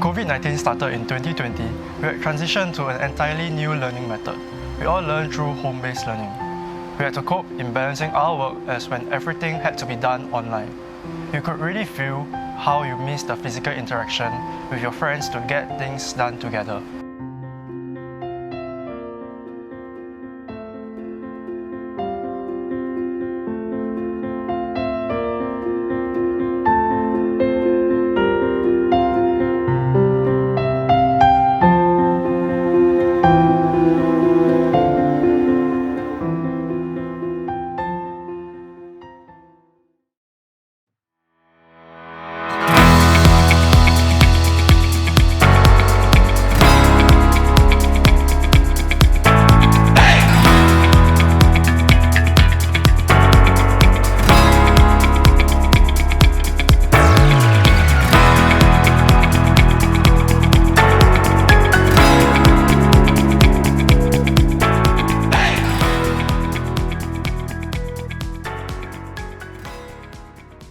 COVID-19 started in 2020, we had transitioned to an entirely new learning method. We all learned through home-based learning. We had to cope in balancing our work as when everything had to be done online. You could really feel how you miss the physical interaction with your friends to get things done together.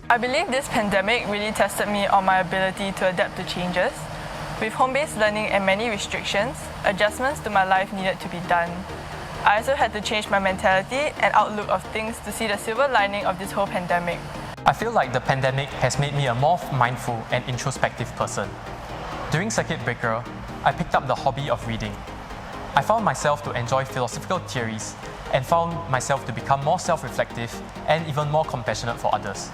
I believe this pandemic really tested me on my ability to adapt to changes. With home-based learning and many restrictions, adjustments to my life needed to be done. I also had to change my mentality and outlook of things to see the silver lining of this whole pandemic. I feel like the pandemic has made me a more mindful and introspective person. During circuit breaker, I picked up the hobby of reading. I found myself to enjoy philosophical theories and found myself to become more self-reflective and even more compassionate for others.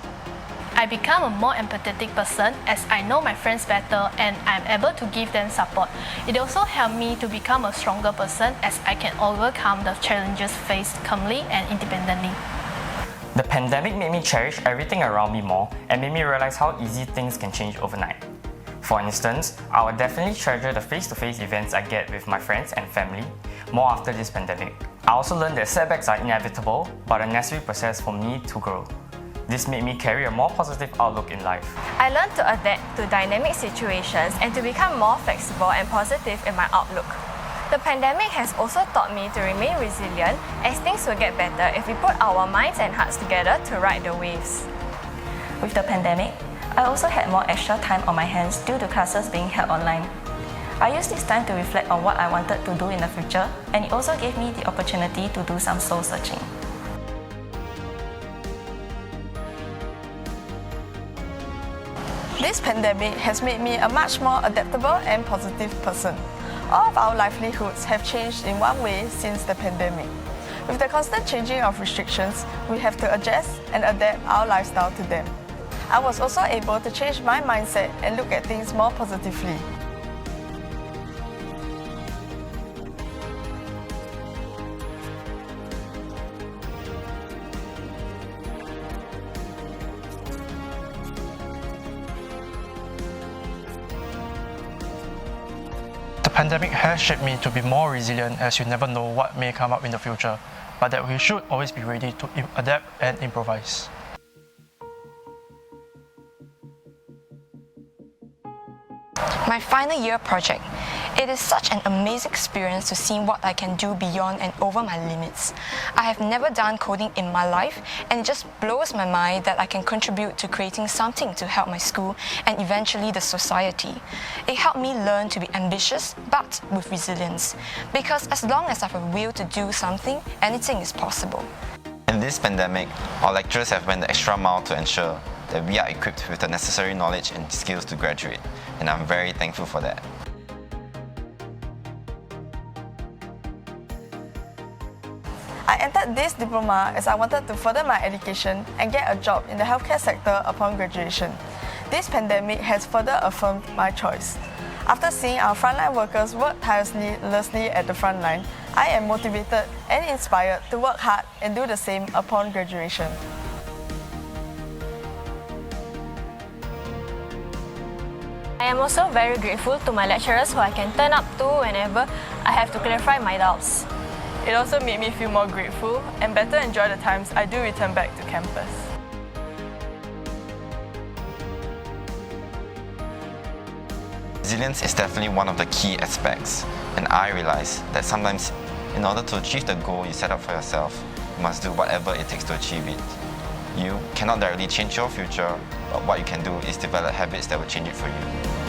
I become a more empathetic person as I know my friends better and I'm able to give them support. It also helped me to become a stronger person as I can overcome the challenges faced calmly and independently. The pandemic made me cherish everything around me more and made me realize how easy things can change overnight. For instance, I will definitely treasure the face-to-face events I get with my friends and family more after this pandemic. I also learned that setbacks are inevitable but a necessary process for me to grow. This made me carry a more positive outlook in life. I learned to adapt to dynamic situations and to become more flexible and positive in my outlook. The pandemic has also taught me to remain resilient as things will get better if we put our minds and hearts together to ride the waves. With the pandemic, I also had more extra time on my hands due to classes being held online. I used this time to reflect on what I wanted to do in the future, and it also gave me the opportunity to do some soul searching. This pandemic has made me a much more adaptable and positive person. All of our livelihoods have changed in one way since the pandemic. With the constant changing of restrictions, we have to adjust and adapt our lifestyle to them. I was also able to change my mindset and look at things more positively. The pandemic has shaped me to be more resilient as you never know what may come up in the future, but that we should always be ready to adapt and improvise. My final year project. It is such an amazing experience to see what I can do beyond and over my limits. I have never done coding in my life, and it just blows my mind that I can contribute to creating something to help my school and eventually the society. It helped me learn to be ambitious but with resilience, because as long as I have a will to do something, anything is possible. In this pandemic, our lecturers have went the extra mile to ensure that we are equipped with the necessary knowledge and skills to graduate, and I'm very thankful for that. I entered this diploma as I wanted to further my education and get a job in the healthcare sector upon graduation. This pandemic has further affirmed my choice. After seeing our frontline workers work tirelessly at the front line, I am motivated and inspired to work hard and do the same upon graduation. I am also very grateful to my lecturers who I can turn up to whenever I have to clarify my doubts. It also made me feel more grateful and better enjoy the times I do return back to campus. Resilience is definitely one of the key aspects, and I realize that sometimes in order to achieve the goal you set up for yourself, you must do whatever it takes to achieve it. You cannot directly change your future, but what you can do is develop habits that will change it for you.